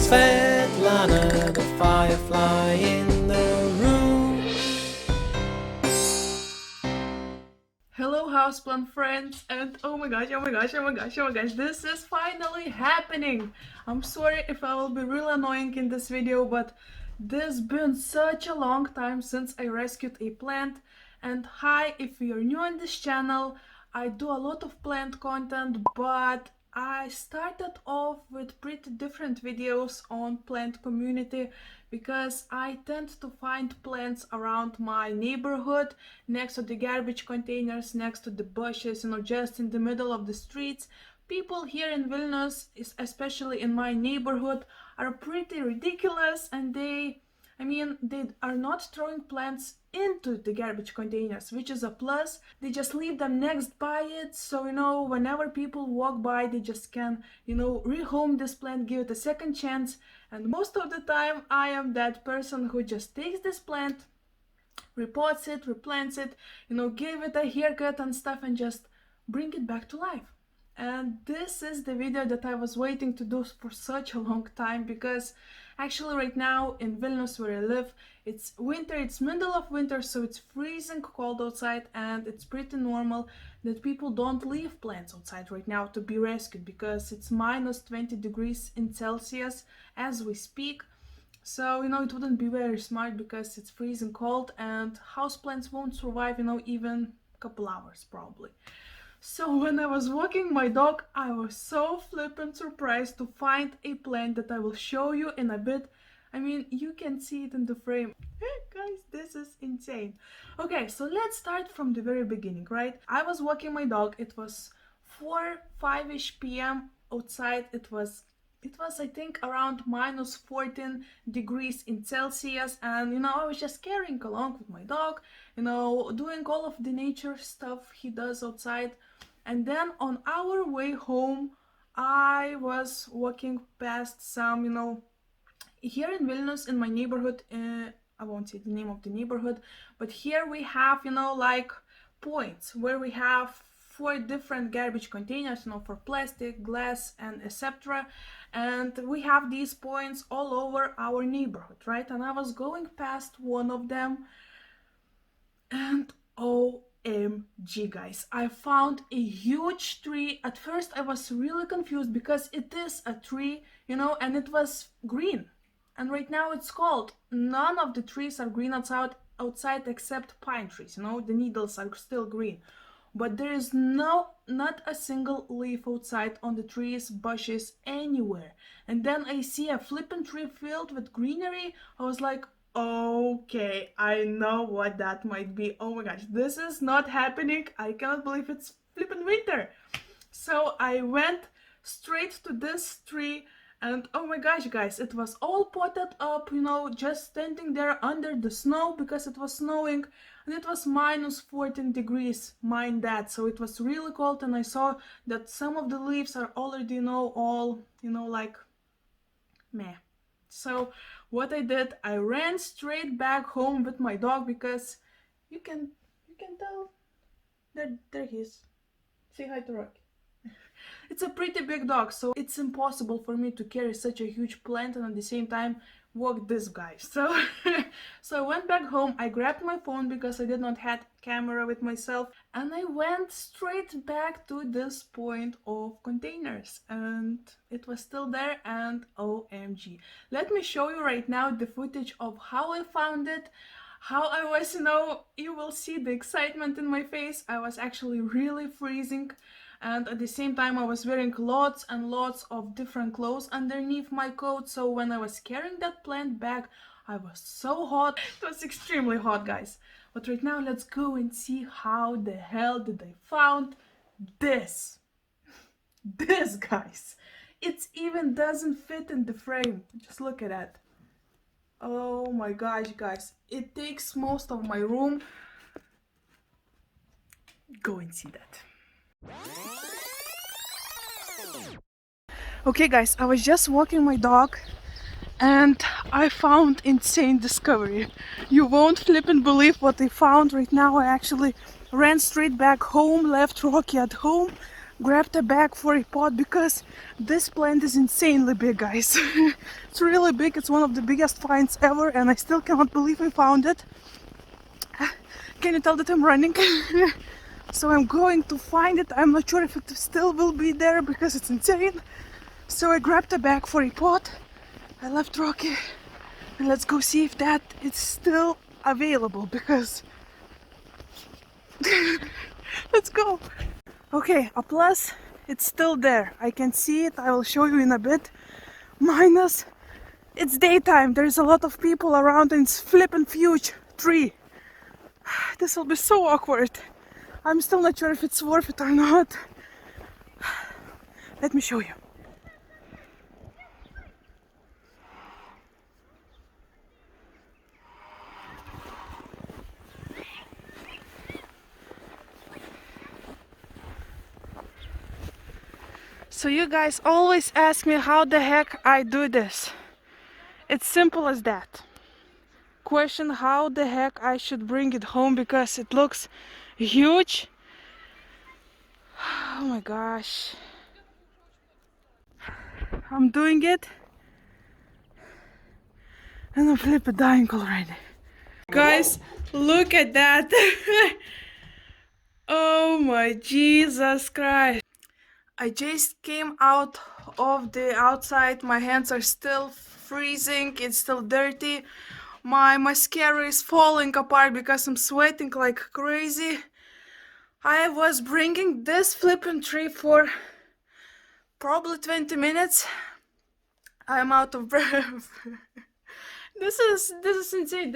Svetlana, the firefly in the room. Hello houseplant friends, and oh my gosh, this is finally happening! I'm sorry if I will be real annoying in this video, but this been such a long time since I rescued a plant. And hi, if you're new on this channel, I do a lot of plant content, but I started off with pretty different videos on plant community because I tend to find plants around my neighborhood, next to the garbage containers, next to the bushes, just in the middle of the streets. People here in Vilnius, especially in my neighborhood, are pretty ridiculous, and they are not throwing plants into the garbage containers, which is a plus. They just leave them next by it, so whenever people walk by, they just can rehome this plant, give it a second chance. And most of the time I am that person who just takes this plant, repots it, replants it, give it a haircut and stuff, and just bring it back to life. And this is the video that I was waiting to do for such a long time, because actually right now in Vilnius where I live, it's winter, it's middle of winter, so it's freezing cold outside, and it's pretty normal that people don't leave plants outside right now to be rescued, because it's minus 20 degrees in Celsius as we speak. So, it wouldn't be very smart because it's freezing cold, and houseplants won't survive, even a couple hours probably. So when I was walking my dog, I was so flippin' surprised to find a plant that I will show you in a bit. You can see it in the frame. Guys, this is insane. Okay, so let's start from the very beginning, right? I was walking my dog. It was 5-ish p.m. outside. It was I think around minus 14 degrees in Celsius, and I was just carrying along with my dog, doing all of the nature stuff he does outside. And then on our way home, I was walking past some, here in Vilnius, in my neighborhood, I won't say the name of the neighborhood, but here we have, like points where we have 4 different garbage containers, for plastic, glass, and etc. And we have these points all over our neighborhood, right? And I was going past one of them, and OMG, guys, I found a huge tree. At first I was really confused because it is a tree, and it was green. And right now it's cold. None of the trees are green outside except pine trees, the needles are still green. But there is not a single leaf outside on the trees, bushes, anywhere. And then I see a flippin' tree filled with greenery. I was like, okay, I know what that might be. Oh my gosh, this is not happening. I cannot believe it's flippin' winter. So I went straight to this tree, and oh my gosh, guys, it was all potted up, just standing there under the snow because it was snowing, and it was minus 14 degrees, mind that. So it was really cold, and I saw that some of the leaves are already, all, like meh. So what I did, I ran straight back home with my dog because you can tell that there he is. Say hi to Rocky. It's a pretty big dog, so it's impossible for me to carry such a huge plant and at the same time walk this guy. So so I went back home, I grabbed my phone because I did not have camera with myself, and I went straight back to this point of containers, and it was still there, and OMG. Let me show you right now the footage of how I found it. How I was, you will see the excitement in my face. I was actually really freezing, and at the same time I was wearing lots and lots of different clothes underneath my coat, so when I was carrying that plant back, I was so hot. It was extremely hot, guys. But right now let's go and see how the hell did I found this. This, guys. It even doesn't fit in the frame. Just look at that. Oh my gosh, guys, it takes most of my room. Go and see that. Okay, guys, I was just walking my dog and I found insane discovery. You won't flip and believe what I found right now. I actually ran straight back home, left Rocky at home, grabbed a bag for a pot because this plant is insanely big, guys. It's really big. It's one of the biggest finds ever, and I still cannot believe I found it. Can you tell that I'm running? So I'm going to find it. I'm not sure if it still will be there because it's insane. So I grabbed a bag for a pot. I left Rocky, and let's go see if that is still available because let's go. Okay, a plus, it's still there. I can see it. I will show you in a bit. Minus, it's daytime. There's a lot of people around and it's flippin' huge tree. This will be so awkward. I'm still not sure if it's worth it or not. Let me show you. So you guys always ask me how the heck I do this. It's simple as that. Question how the heck I should bring it home because it looks huge. Oh my gosh. I'm doing it and I'm flipping dying already. Guys, look at that. Oh my Jesus Christ. I just came out of the outside. My hands are still freezing. It's still dirty. My mascara is falling apart because I'm sweating like crazy. I was bringing this flipping tree for probably 20 minutes. I'm out of breath. This is insane.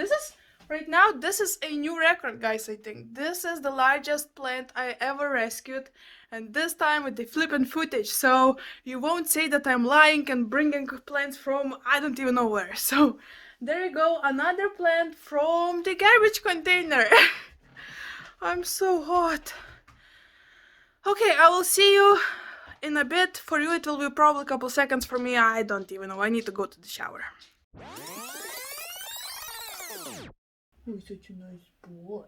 Right now, this is a new record, guys, I think. This is the largest plant I ever rescued, and this time with the flippin' footage, so you won't say that I'm lying and bringing plants from I don't even know where. So, there you go, another plant from the garbage container. I'm so hot. Okay, I will see you in a bit. For you, it will be probably a couple seconds. For me, I don't even know. I need to go to the shower. You're such a nice boy.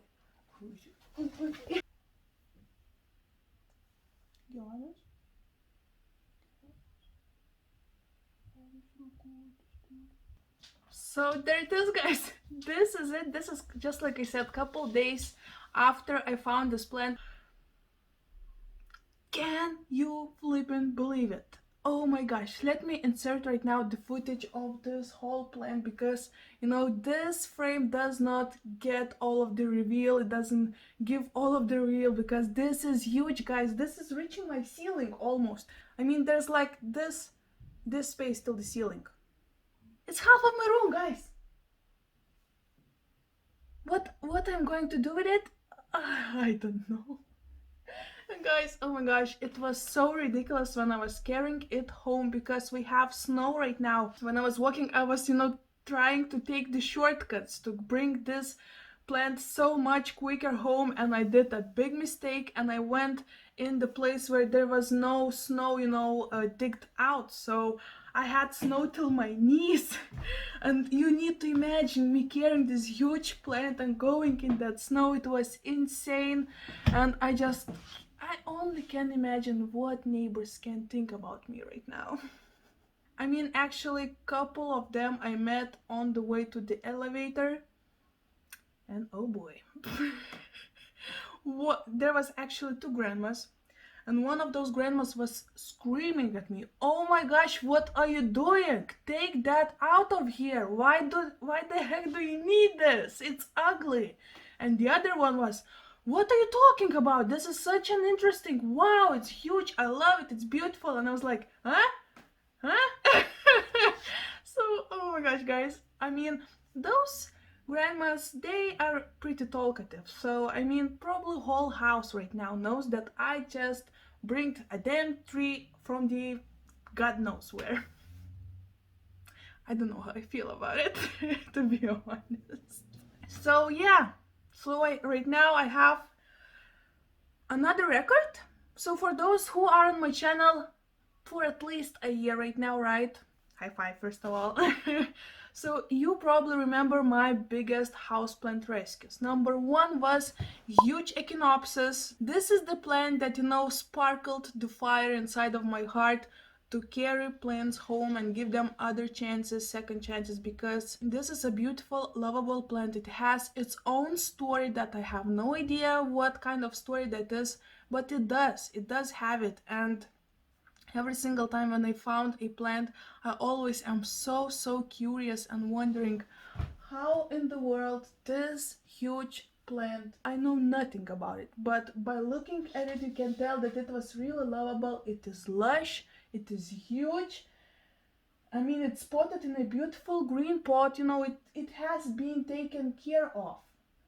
So there it is, guys. This is it. This is just like I said, couple days after I found this plant. Can you flippin' believe it? Oh my gosh, let me insert right now the footage of this whole plant because, this frame does not get all of the reveal. It doesn't give all of the reveal because this is huge, guys. This is reaching my ceiling almost. I mean, there's like this space till the ceiling. It's half of my room, guys. What I'm going to do with it? I don't know. Guys, oh my gosh, it was so ridiculous when I was carrying it home because we have snow right now. When I was walking, I was, trying to take the shortcuts to bring this plant so much quicker home, and I did a big mistake and I went in the place where there was no snow, digged out. So I had snow till my knees. And you need to imagine me carrying this huge plant and going in that snow. It was insane. And I only can imagine what neighbors can think about me right now. I mean, actually, couple of them I met on the way to the elevator. And oh boy. There was actually two grandmas. And one of those grandmas was screaming at me, "Oh my gosh, what are you doing? Take that out of here. Why the heck do you need this? It's ugly." And the other one was, "What are you talking about? This is such an interesting, wow, it's huge, I love it, it's beautiful." And I was like, huh? So, oh my gosh, guys, I mean, those grandmas, they are pretty talkative. So, I mean, probably whole house right now knows that I just bring a damn tree from the God knows where. I don't know how I feel about it, to be honest. So yeah, right now I have another record. So for those who are on my channel for at least a year right now, right? High five, first of all. So you probably remember my biggest houseplant rescues. Number one was huge Echinopsis. This is the plant that, you know, sparkled the fire inside of my heart to carry plants home and give them other chances, second chances, because this is a beautiful, lovable plant. It has its own story that I have no idea what kind of story that is, but it does have it. And every single time when I found a plant, I always am so curious and wondering how in the world this huge plant, I know nothing about it, but by looking at it you can tell that it was really lovable. It is lush, it is huge. I mean, it's potted in a beautiful green pot, you know, it has been taken care of.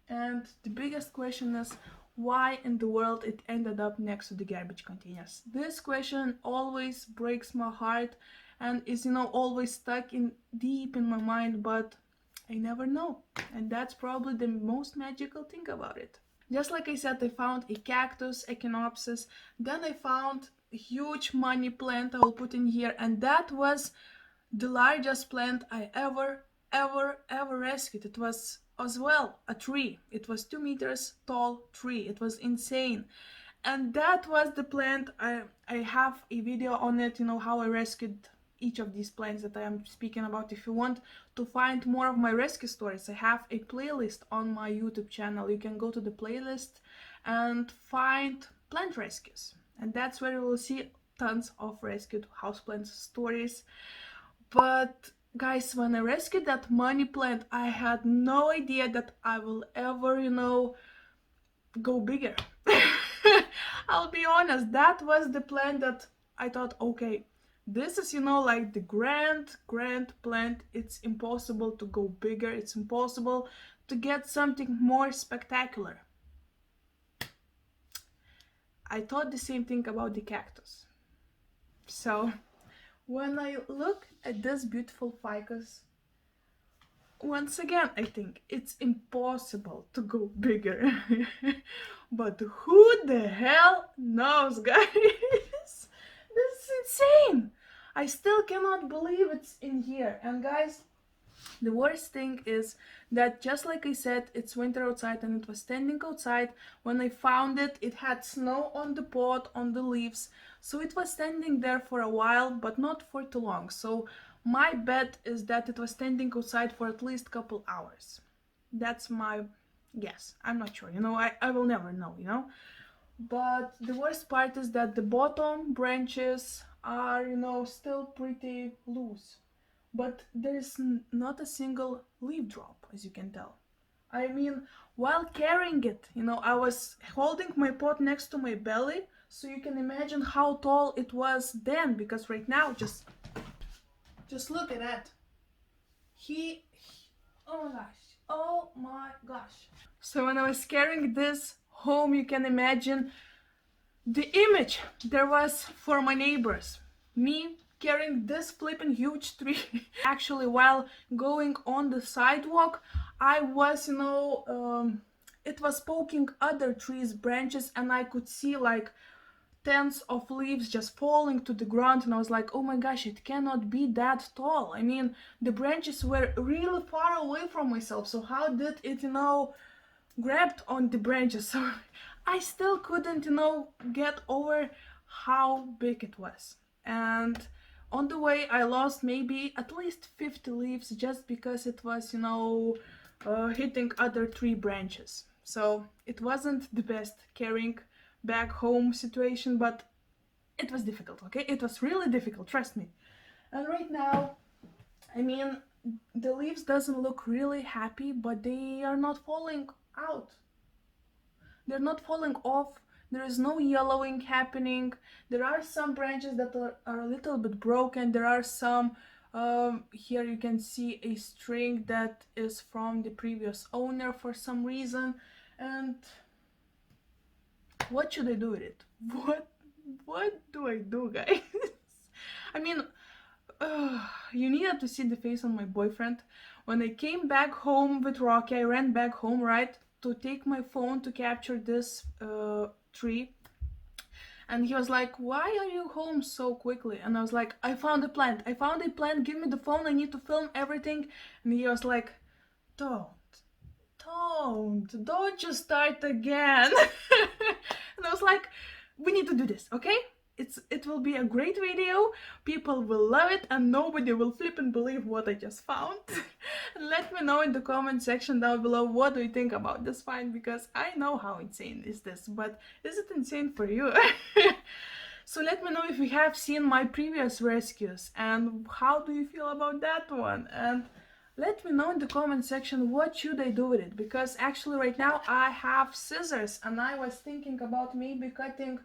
And the biggest question is, why in the world it ended up next to the garbage containers? This question always breaks my heart and is, you know, always stuck in deep in my mind, but I never know. And that's probably the most magical thing about it. Just like I said, I found a cactus, Echinopsis, then I found a huge money plant I will put in here, and that was the largest plant I ever rescued. It was as well a tree. It was 2 meters tall tree. It was insane. And that was the plant. I have a video on it, you know, how I rescued each of these plants that I am speaking about. If you want to find more of my rescue stories, I have a playlist on my YouTube channel. You can go to the playlist and find plant rescues, and that's where you will see tons of rescued houseplant stories. But guys, when I rescued that money plant, I had no idea that I will ever, you know, go bigger. I'll be honest, that was the plant that I thought, okay, this is, you know, like the grand plant. It's impossible to go bigger. It's impossible to get something more spectacular. I thought the same thing about the cactus. So when I look at this beautiful ficus, once again, I think it's impossible to go bigger. But who the hell knows, guys? This is insane. I still cannot believe it's in here. And guys, the worst thing is that, just like I said, it's winter outside and it was standing outside. When I found it, it had snow on the pot, on the leaves. So it was standing there for a while, but not for too long. So my bet is that it was standing outside for at least a couple hours. That's my guess. I'm not sure, you know, I will never know, you know. But the worst part is that the bottom branches are, you know, still pretty loose. But there's not a single leaf drop, as you can tell. I mean, while carrying it, you know, I was holding my pot next to my belly, so you can imagine how tall it was then, because right now, just look at that. Oh my gosh. So when I was carrying this home, you can imagine the image there was for my neighbors. Me carrying this flipping huge tree. Actually, while going on the sidewalk, I was, you know, it was poking other trees' branches, and I could see like tens of leaves just falling to the ground, and I was like, oh my gosh, it cannot be that tall. I mean, the branches were really far away from myself, so how did it, grabbed on the branches? So I still couldn't, get over how big it was. And on the way, I lost maybe at least 50 leaves just because it was, hitting other tree branches. So it wasn't the best carrying back home situation, but it was difficult, okay? It was really difficult, trust me. And right now, I mean, the leaves doesn't look really happy, but they are not falling out. They're not falling off. There is no yellowing happening. There are some branches that are a little bit broken. There are some, here you can see a string that is from the previous owner for some reason. And what should I do with it? What do I do, guys? I mean, you needed to see the face on my boyfriend. When I came back home with Rocky, I ran back home, right, to take my phone to capture this tree. And he was like, why are you home so quickly? And I was like, I found a plant, give me the phone, I need to film everything. And he was like, don't just start again. And I was like, we need to do this, okay? It will be a great video, people will love it, and nobody will flip and believe what I just found. Let me know in the comment section down below what do you think about this find, because I know how insane is this, but is it insane for you? So let me know if you have seen my previous rescues and how do you feel about that one, and let me know in the comment section what should I do with it, because actually right now I have scissors and I was thinking about maybe cutting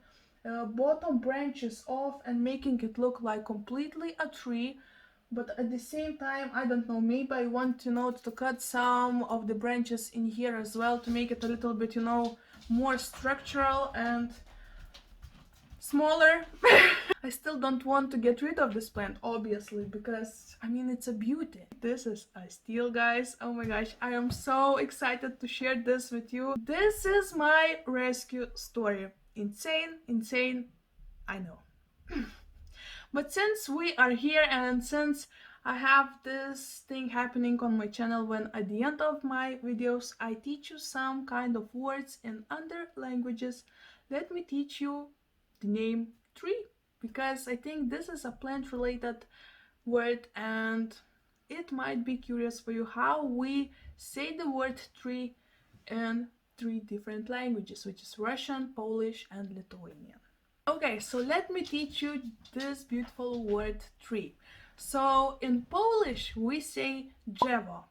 bottom branches off and making it look like completely a tree, but at the same time, I don't know, maybe I want to cut some of the branches in here as well to make it a little bit, more structural and smaller. I still don't want to get rid of this plant, obviously, because I mean, it's a beauty. This is a steal, guys. Oh my gosh, I am so excited to share this with you. This is my rescue story. Insane, I know. But since we are here and since I have this thing happening on my channel when at the end of my videos I teach you some kind of words in other languages, let me teach you the name tree, because I think this is a plant related word and it might be curious for you how we say the word tree in 3 different languages, which is Russian, Polish and Lithuanian. Okay, so let me teach you this beautiful word tree. So in Polish we say drzewo.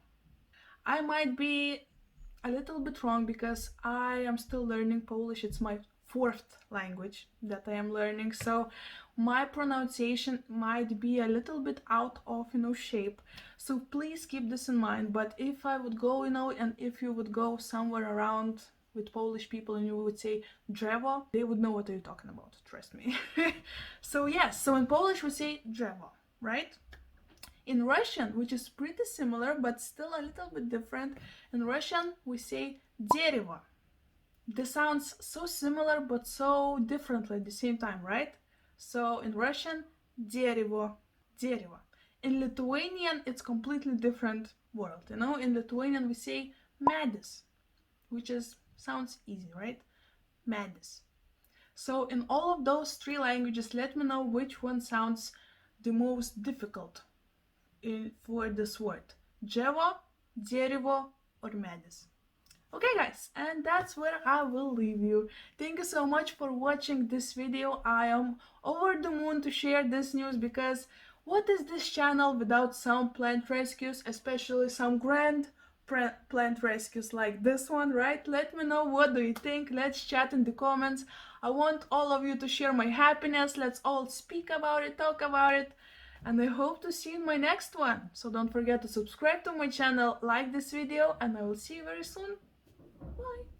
I might be a little bit wrong because I am still learning Polish. It's my 4th language that I am learning, so my pronunciation might be a little bit out of shape, so please keep this in mind. But if I would go and if you would go somewhere around with Polish people and you would say drzewo, they would know what you're talking about, trust me. So yes, so in Polish we say drzewo, right? In Russian, which is pretty similar but still a little bit different, in Russian we say дерево. This sounds so similar but so differently at the same time, right? So in Russian, дерево. In Lithuanian, it's completely different word, In Lithuanian, we say medis, which sounds easy, right? Medis. So in all of those 3 languages, let me know which one sounds the most difficult for this word. Drzewo, дерево, or medis. Okay guys, and that's where I will leave you. Thank you so much for watching this video. I am over the moon to share this news, because what is this channel without some plant rescues, especially some grand plant rescues like this one, right? Let me know what do you think. Let's chat in the comments. I want all of you to share my happiness. Let's all speak about it, talk about it. And I hope to see you in my next one. So don't forget to subscribe to my channel, like this video, and I will see you very soon. Bye.